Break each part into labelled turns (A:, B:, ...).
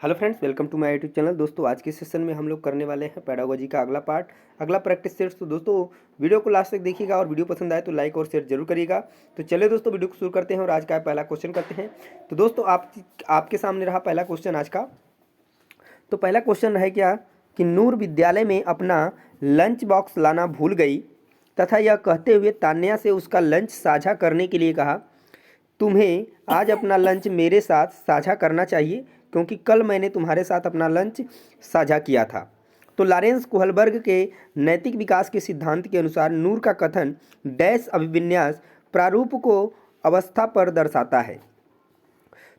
A: Hello friends, welcome to my YouTube channel. दोस्तों, आज के सेशन में हम लोग करने वाले हैं पेडागोजी का अगला पार्ट, अगला प्रैक्टिस सेट्स। तो दोस्तों, वीडियो को लास्ट तक देखिएगा और वीडियो पसंद आए तो लाइक और शेयर जरूर करिएगा। तो चलिए दोस्तों, वीडियो को शुरू करते हैं और आज का पहला क्वेश्चन करते हैं। तो दोस्तों, आपके सामने रहा पहला क्वेश्चन आज का। तो पहला क्वेश्चन है क्या कि नूर विद्यालय में अपना लंच बॉक्स लाना भूल गई तथा यह कहते हुए तान्या से उसका लंच साझा करने के लिए कहा, तुम्हें आज अपना लंच मेरे साथ साझा करना चाहिए क्योंकि कल मैंने तुम्हारे साथ अपना लंच साझा किया था। तो लॉरेंस कोहलबर्ग के नैतिक विकास के सिद्धांत के अनुसार नूर का कथन डैश अभिविन्यास प्रारूप को अवस्था पर दर्शाता है।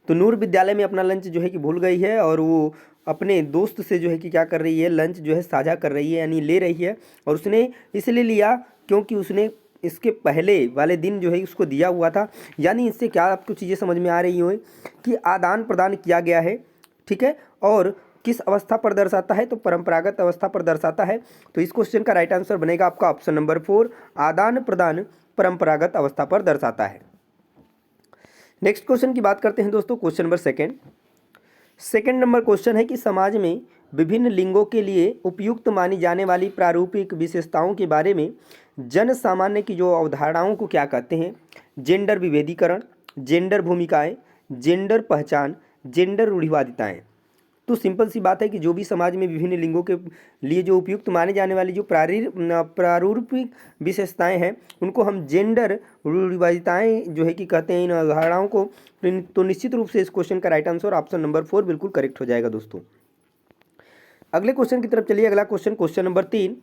A: तो नूर विद्यालय में अपना लंच जो है कि भूल गई है और वो अपने दोस्त से जो है कि क्या कर रही है, लंच जो है साझा कर रही है, यानी ले रही है। और उसने इसलिए लिया क्योंकि उसने इसके पहले वाले दिन जो है उसको दिया हुआ था। यानी इससे क्या आपको चीज़ें समझ में आ रही हो कि आदान प्रदान किया गया है, ठीक है। और किस अवस्था पर दर्शाता है, तो परंपरागत अवस्था पर दर्शाता है। तो इस क्वेश्चन का राइट आंसर बनेगा आपका ऑप्शन नंबर 4, आदान प्रदान परंपरागत अवस्था पर दर्शाता है। नेक्स्ट क्वेश्चन की बात करते हैं दोस्तों, question number second number question है कि समाज में विभिन्न लिंगों के लिए उपयुक्त मानी जाने वाली प्रारूपिक विशेषताओं के बारे में जन सामान्य की जो अवधारणाओं को क्या कहते हैं। जेंडर विभेदीकरण, जेंडर भूमिकाएं, जेंडर पहचान, जेंडर रूढ़िवादिताएं। तो सिंपल सी बात है कि जो भी समाज में विभिन्न लिंगों के लिए जो उपयुक्त माने जाने वाली जो प्रारूपिक विशेषताएं हैं उनको हम जेंडर रूढ़िवादिताएं जो है कि कहते हैं इन अवधारणाओं को। तो निश्चित रूप से इस क्वेश्चन का राइट आंसर ऑप्शन नंबर 4 बिल्कुल करेक्ट हो जाएगा दोस्तों। अगले क्वेश्चन की तरफ चलिए। अगला क्वेश्चन नंबर 3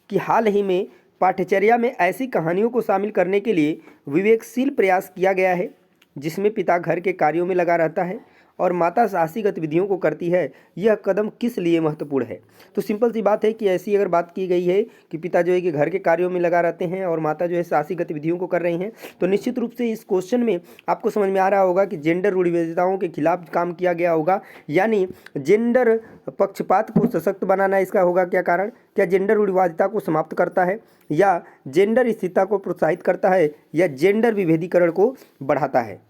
A: कि हाल ही में पाठ्यचर्या में ऐसी कहानियों को शामिल करने के लिए विवेकशील प्रयास किया गया है जिसमें पिता घर के कार्यों में लगा रहता है और माता साहसी गतिविधियों को करती है। यह कदम किस लिए महत्वपूर्ण है। तो सिंपल सी बात है कि ऐसी अगर बात की गई है कि पिता जो है कि घर के कार्यों में लगा रहते हैं और माता जो है साहसी गतिविधियों को कर रही हैं, तो निश्चित रूप से इस क्वेश्चन में आपको समझ में आ रहा होगा कि जेंडर रूढ़िवादिताओं के खिलाफ काम किया गया होगा। यानी जेंडर पक्षपात को सशक्त बनाना इसका होगा क्या कारण। क्या जेंडर रूढ़िवादिता को समाप्त करता है, या जेंडर स्थिरता को प्रोत्साहित करता है, या जेंडर विभेदीकरण को बढ़ाता है।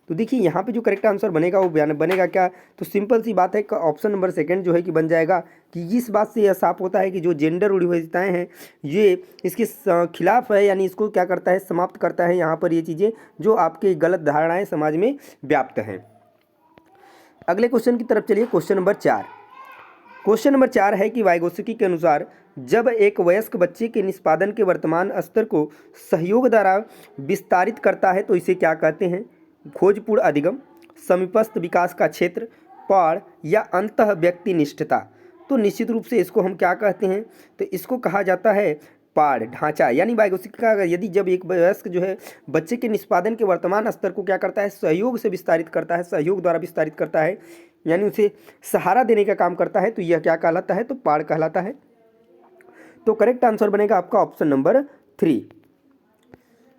A: तो देखिए यहाँ पे जो करेक्ट आंसर बनेगा वो बनेगा क्या। तो सिंपल सी बात है कि ऑप्शन नंबर 2 जो है कि बन जाएगा कि इस बात से यह साफ होता है कि जो जेंडर रूढ़िवादिताएं हैं ये इसके खिलाफ है, यानी इसको क्या करता है, समाप्त करता है। यहाँ पर ये चीज़ें जो आपके गलत धारणाएं समाज में व्याप्त हैं। अगले क्वेश्चन की तरफ चलिए। क्वेश्चन नंबर 4 है कि वाइगोत्स्की के अनुसार जब एक वयस्क बच्चे के निष्पादन के वर्तमान स्तर को सहयोग द्वारा विस्तारित करता है तो इसे क्या कहते हैं। खोजपूर्ण अधिगम, समीपस्थ विकास का क्षेत्र, पाड़, या अंतः व्यक्ति निष्ठता। तो निश्चित रूप से इसको हम क्या कहते हैं, तो इसको कहा जाता है पाड़ ढांचा। यानी वाइगोत्स्की का यदि जब एक वयस्क जो है बच्चे के निष्पादन के वर्तमान स्तर को क्या करता है, सहयोग से विस्तारित करता है, सहयोग द्वारा विस्तारित करता है, यानी उसे सहारा देने का काम करता है, तो यह क्या कहलाता है, तो पाड़ कहलाता है। तो करेक्ट आंसर बनेगा आपका ऑप्शन नंबर 3।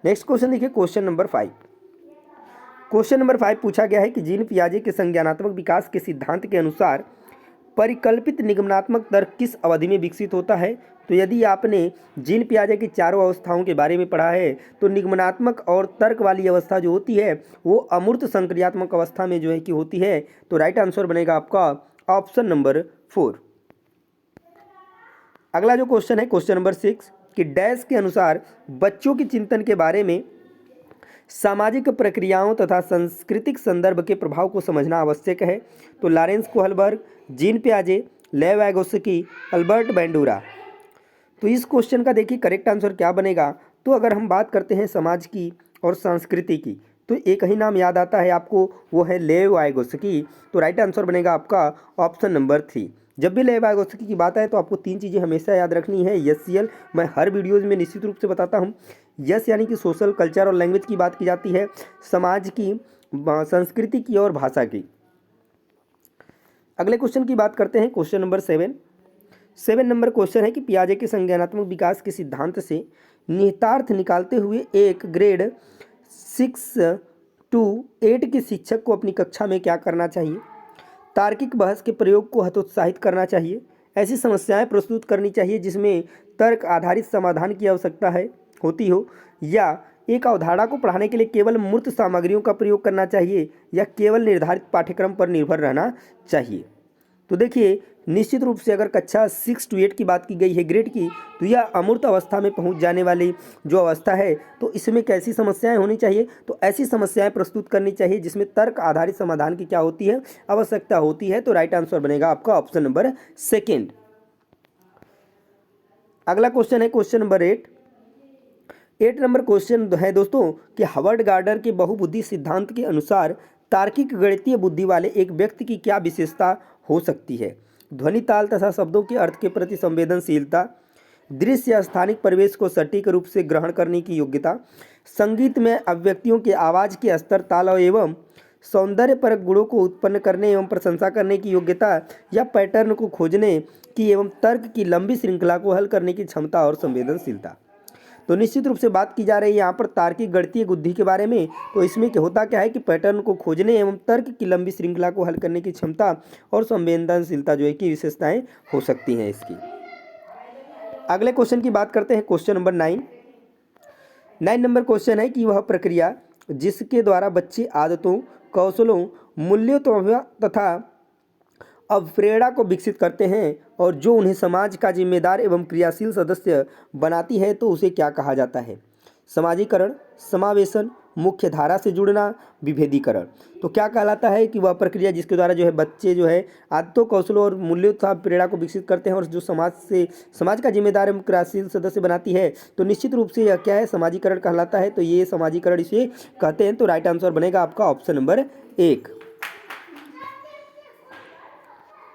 A: नेक्स्ट क्वेश्चन देखिए, क्वेश्चन नंबर 5 पूछा गया है कि जीन पियाजे के संज्ञानात्मक विकास के सिद्धांत के अनुसार परिकल्पित निगमनात्मक तर्क किस अवधि में विकसित होता है। तो यदि आपने जीन पियाजे की चारों अवस्थाओं के बारे में पढ़ा है तो निगमनात्मक और तर्क वाली अवस्था जो होती है वो अमूर्त संक्रियात्मक अवस्था में जो है कि होती है। तो राइट आंसर बनेगा आपका ऑप्शन नंबर 4। अगला जो क्वेश्चन है, क्वेश्चन नंबर 6 कि डैश के अनुसार बच्चों के चिंतन के बारे में सामाजिक प्रक्रियाओं तथा सांस्कृतिक संदर्भ के प्रभाव को समझना आवश्यक है। तो लॉरेंस कोहलबर्ग, जीन पियाजे, लेव वाइगोत्स्की, अल्बर्ट बैंडूरा। तो इस क्वेश्चन का देखिए करेक्ट आंसर क्या बनेगा। तो अगर हम बात करते हैं समाज की और संस्कृति की तो एक ही नाम याद आता है आपको, वो है लेव वाइगोत्स्की। तो राइट आंसर बनेगा आपका ऑप्शन नंबर 3। जब भी लेव वाइगोत्स्की की बात आए तो आपको 3 चीज़ें हमेशा याद रखनी है। एससीएल मैं हर वीडियोज़ में निश्चित रूप से बताता हूँ। यस यानी कि सोशल, कल्चर और लैंग्वेज की बात की जाती है, समाज की, संस्कृति की और भाषा की। अगले क्वेश्चन की बात करते हैं, क्वेश्चन नंबर 7 नंबर क्वेश्चन है कि पियाजे के संज्ञानात्मक विकास के सिद्धांत से निहितार्थ निकालते हुए एक ग्रेड 6 to 8 के शिक्षक को अपनी कक्षा में क्या करना चाहिए। तार्किक बहस के प्रयोग को हतोत्साहित करना चाहिए, ऐसी समस्याएं प्रस्तुत करनी चाहिए जिसमें तर्क आधारित समाधान की आवश्यकता होती हो, या एक अवधारणा को पढ़ाने के लिए केवल मूर्त सामग्रियों का प्रयोग करना चाहिए, या केवल निर्धारित पाठ्यक्रम पर निर्भर रहना चाहिए। तो देखिए निश्चित रूप से अगर कक्षा 6 to 8 की बात की गई है ग्रेड की, तो यह अमूर्त अवस्था में पहुंच जाने वाली जो अवस्था है, तो इसमें कैसी समस्याएं होनी चाहिए, तो ऐसी समस्याएं प्रस्तुत करनी चाहिए जिसमें तर्क आधारित समाधान की क्या होती है, आवश्यकता होती है। तो राइट आंसर बनेगा आपका ऑप्शन नंबर सेकेंड। अगला क्वेश्चन है क्वेश्चन नंबर 8 नंबर क्वेश्चन है दोस्तों कि हार्वर्ड गार्डनर के बहुबुद्धि सिद्धांत के अनुसार तार्किक गणितीय बुद्धि वाले एक व्यक्ति की क्या विशेषता हो सकती है। ध्वनि ताल तथा शब्दों के अर्थ के प्रति संवेदनशीलता, दृश्य या स्थानिक परिवेश को सटीक रूप से ग्रहण करने की योग्यता, संगीत में अभिव्यक्तियों के आवाज़ के स्तर, ताल एवं सौंदर्यपरक गुणों को उत्पन्न करने एवं प्रशंसा करने की योग्यता, या पैटर्न को खोजने की एवं तर्क की लंबी श्रृंखला को हल करने की क्षमता और संवेदनशीलता। तो निश्चित रूप से बात की जा रही है यहाँ पर तार्किक गणितीय बुद्धि के बारे में। तो इसमें क्या होता क्या है कि पैटर्न को खोजने एवं तर्क की लंबी श्रृंखला को हल करने की क्षमता और संवेदनशीलता जो है कि विशेषताएं हो सकती हैं इसकी। अगले क्वेश्चन की बात करते हैं क्वेश्चन नंबर 9 नंबर क्वेश्चन है कि वह प्रक्रिया जिसके द्वारा बच्चे आदतों, कौशलों, मूल्यों तथा अवप्रेरणा को विकसित करते हैं और जो उन्हें समाज का जिम्मेदार एवं क्रियाशील सदस्य बनाती है, तो उसे क्या कहा जाता है। समाजीकरण, समावेशन, मुख्य धारा से जुड़ना, विभेदीकरण। तो क्या कहलाता है कि वह प्रक्रिया जिसके द्वारा जो है बच्चे जो है आदतों, कौशलों और मूल्यों तथा प्रेरणा को विकसित करते हैं और जो समाज का जिम्मेदार एवं क्रियाशील सदस्य बनाती है, तो निश्चित रूप से यह क्या है, समाजीकरण कहलाता है। तो ये समाजीकरण इसे कहते हैं। तो राइट आंसर बनेगा आपका ऑप्शन नंबर 1।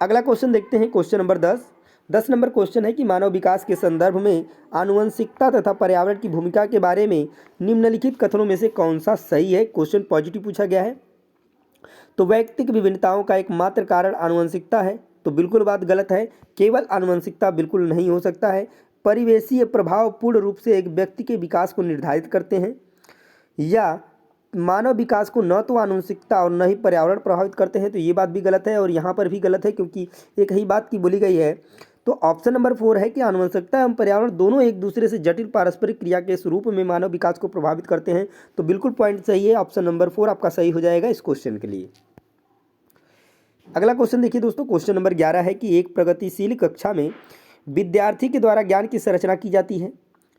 A: अगला क्वेश्चन देखते हैं क्वेश्चन नंबर 10 नंबर क्वेश्चन है कि मानव विकास के संदर्भ में आनुवंशिकता तथा पर्यावरण की भूमिका के बारे में निम्नलिखित कथनों में से कौन सा सही है। क्वेश्चन पॉजिटिव पूछा गया है। तो वैयक्तिक विभिन्नताओं का एकमात्र कारण आनुवंशिकता है, तो बिल्कुल बात गलत है। केवल आनुवंशिकता बिल्कुल नहीं हो सकता है। परिवेशीय प्रभाव पूर्ण रूप से एक व्यक्ति के विकास को निर्धारित करते हैं, या मानव विकास को न तो आनुवंशिकता और न ही पर्यावरण प्रभावित करते हैं। तो ये बात भी गलत है और यहाँ पर भी गलत है, क्योंकि एक ही बात की बोली गई है। तो ऑप्शन नंबर 4 है कि आनुवंशिकता एवं पर्यावरण दोनों एक दूसरे से जटिल पारस्परिक क्रिया के स्वरूप में मानव विकास को प्रभावित करते हैं। तो बिल्कुल पॉइंट सही है, ऑप्शन नंबर 4 आपका सही हो जाएगा इस क्वेश्चन के लिए। अगला क्वेश्चन देखिए दोस्तों, क्वेश्चन नंबर 11 है कि एक प्रगतिशील कक्षा में विद्यार्थी के द्वारा ज्ञान की संरचना की जाती है,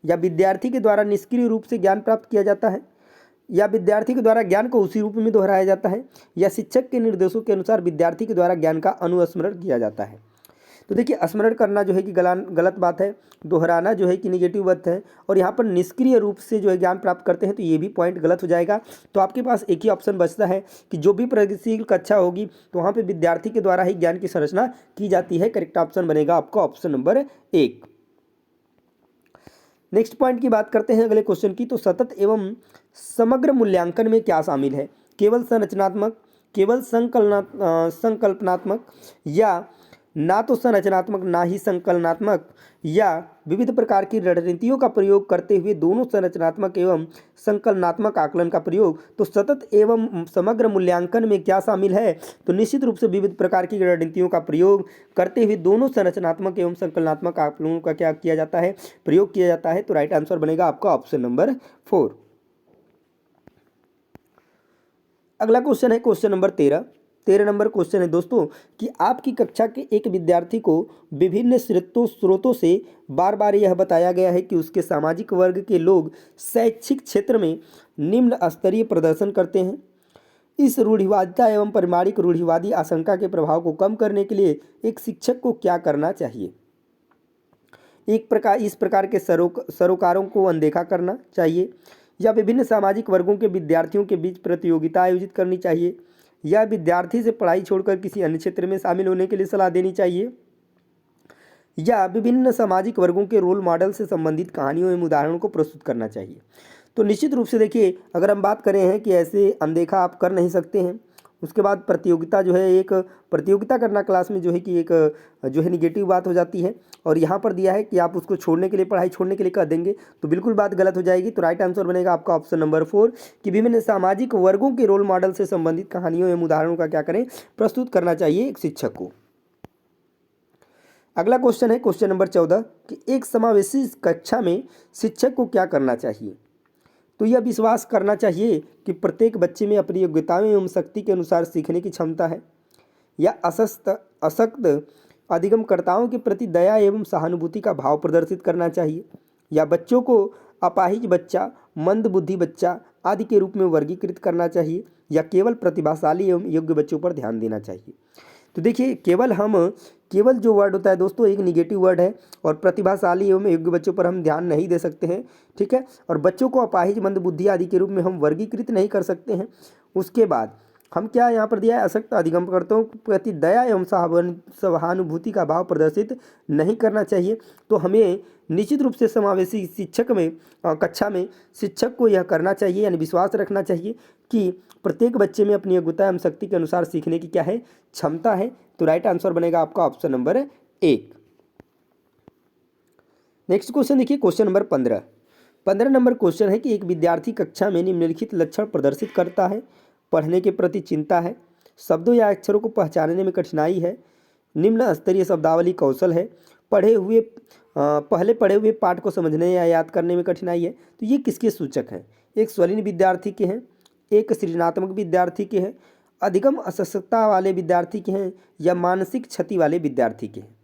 A: या विद्यार्थी के द्वारा निष्क्रिय रूप से ज्ञान प्राप्त किया जाता है, या विद्यार्थी के द्वारा ज्ञान को उसी रूप में दोहराया जाता है, या शिक्षक के निर्देशों के अनुसार विद्यार्थी के द्वारा ज्ञान का अनुस्मरण किया जाता है। तो देखिए स्मरण करना जो है कि गलत बात है, दोहराना जो है कि निगेटिव बात है, और यहाँ पर निष्क्रिय रूप से जो है ज्ञान प्राप्त करते हैं, तो ये भी पॉइंट गलत हो जाएगा। तो आपके पास एक ही ऑप्शन बचता है कि जो भी प्रगतिशील कक्षा होगी तो वहाँ पर विद्यार्थी के द्वारा ही ज्ञान की संरचना की जाती है। करेक्ट ऑप्शन बनेगा आपका ऑप्शन नंबर 1। नेक्स्ट पॉइंट की बात करते हैं अगले क्वेश्चन की। तो सतत एवं समग्र मूल्यांकन में क्या शामिल है। केवल संरचनात्मक, केवल संकल्पनात्मक, या ना तो संरचनात्मक ना ही संकलनात्मक, या विविध प्रकार की रणनीतियों का प्रयोग करते हुए दोनों संरचनात्मक एवं संकलनात्मक आकलन का प्रयोग। तो सतत एवं समग्र मूल्यांकन में क्या शामिल है। तो निश्चित रूप से विविध प्रकार की रणनीतियों का प्रयोग करते हुए दोनों संरचनात्मक एवं संकलनात्मक आकलनों का क्या किया जाता है, प्रयोग किया जाता है। तो राइट आंसर बनेगा आपका ऑप्शन नंबर 4। अगला क्वेश्चन है क्वेश्चन नंबर 13 नंबर क्वेश्चन है दोस्तों कि आपकी कक्षा के एक विद्यार्थी को विभिन्न स्रोतों से बार बार यह बताया गया है कि उसके सामाजिक वर्ग के लोग शैक्षिक क्षेत्र में निम्न स्तरीय प्रदर्शन करते हैं। इस रूढ़िवादिता एवं परिमाणिक रूढ़िवादी आशंका के प्रभाव को कम करने के लिए एक शिक्षक को क्या करना चाहिए। इस प्रकार के सरोकारों को अनदेखा करना चाहिए, या विभिन्न सामाजिक वर्गों के विद्यार्थियों के बीच प्रतियोगिता आयोजित करनी चाहिए, या विद्यार्थी से पढ़ाई छोड़कर किसी अन्य क्षेत्र में शामिल होने के लिए सलाह देनी चाहिए, या विभिन्न सामाजिक वर्गों के रोल मॉडल से संबंधित कहानियों एवं उदाहरणों को प्रस्तुत करना चाहिए। तो निश्चित रूप से देखिए अगर हम बात करें हैं कि ऐसे अनदेखा आप कर नहीं सकते हैं। उसके बाद प्रतियोगिता जो है, एक प्रतियोगिता करना क्लास में जो है कि एक जो है निगेटिव बात हो जाती है, और यहाँ पर दिया है कि आप उसको छोड़ने के लिए, पढ़ाई छोड़ने के लिए कह देंगे, तो बिल्कुल बात गलत हो जाएगी। तो राइट आंसर बनेगा आपका ऑप्शन नंबर 4 कि विभिन्न सामाजिक वर्गों के रोल मॉडल से संबंधित कहानियों एवं उदाहरणों का क्या करें, प्रस्तुत करना चाहिए एक शिक्षक को। अगला क्वेश्चन है क्वेश्चन नंबर 14 कि एक समावेशी कक्षा में शिक्षक को क्या करना चाहिए। तो यह विश्वास करना चाहिए कि प्रत्येक बच्चे में अपनी योग्यताओं एवं शक्ति के अनुसार सीखने की क्षमता है। या अशक्त अधिगमकर्ताओं के प्रति दया एवं सहानुभूति का भाव प्रदर्शित करना चाहिए, या बच्चों को अपाहिज बच्चा, मंदबुद्धि बच्चा आदि के रूप में वर्गीकृत करना चाहिए, या केवल प्रतिभाशाली एवं योग्य बच्चों पर ध्यान देना चाहिए। तो देखिए केवल जो वर्ड होता है दोस्तों एक निगेटिव वर्ड है, और प्रतिभाशाली एवं योग्य बच्चों पर हम ध्यान नहीं दे सकते हैं, ठीक है। और बच्चों को अपाहिज मंदबुद्धि आदि के रूप में हम वर्गीकृत नहीं कर सकते हैं। उसके बाद हम क्या यहाँ पर दिया है, अशक्त अधिगमकर्ताओं के प्रति दया एवं सहानुभूति का भाव प्रदर्शित नहीं करना चाहिए। तो हमें निश्चित रूप से समावेशी शिक्षक में कक्षा में शिक्षक को यह करना चाहिए, यानी विश्वास रखना चाहिए कि प्रत्येक बच्चे में अपनी योग्यता एवं शक्ति के अनुसार सीखने की क्या है, क्षमता है। तो राइट आंसर बनेगा आपका ऑप्शन नंबर 1। नेक्स्ट क्वेश्चन देखिए, क्वेश्चन नंबर 15 नंबर क्वेश्चन है कि एक विद्यार्थी कक्षा में निम्नलिखित लक्षण प्रदर्शित करता है: पढ़ने के प्रति चिंता है, शब्दों या अक्षरों को पहचानने में कठिनाई है, निम्न स्तरीय शब्दावली कौशल है, पहले पढ़े हुए पाठ को समझने या याद करने में कठिनाई है। तो ये किसके सूचक हैं? एक स्वलीन विद्यार्थी के हैं, एक सृजनात्मक विद्यार्थी के हैं, अधिगम अशक्तता वाले विद्यार्थी के हैं, या मानसिक क्षति वाले विद्यार्थी के हैं।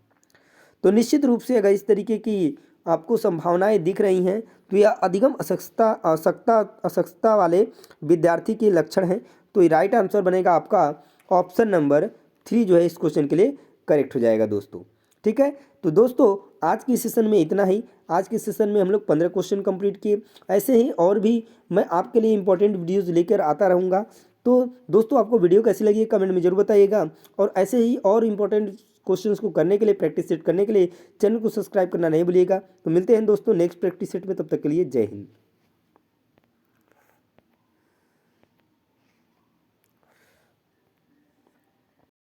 A: तो निश्चित रूप से अगर इस तरीके की आपको संभावनाएं दिख रही हैं तो यह अधिगम अशक्तता वाले विद्यार्थी के लक्षण हैं। तो राइट आंसर बनेगा आपका ऑप्शन नंबर 3 जो है इस क्वेश्चन के लिए करेक्ट हो जाएगा दोस्तों, ठीक है। तो दोस्तों आज की सेशन में इतना ही। आज के सेशन में हम लोग 15 क्वेश्चन कंप्लीट किए। ऐसे ही और भी मैं आपके लिए इंपॉर्टेंट वीडियोस लेकर आता रहूँगा। तो दोस्तों आपको वीडियो कैसी लगी कमेंट में जरूर बताइएगा, और ऐसे ही और इंपॉर्टेंट क्वेश्चंस को करने के लिए, प्रैक्टिस सेट करने के लिए चैनल को सब्सक्राइब करना नहीं भूलिएगा। तो मिलते हैं दोस्तों नेक्स्ट प्रैक्टिस सेट में, तब तक के लिए जय हिंद।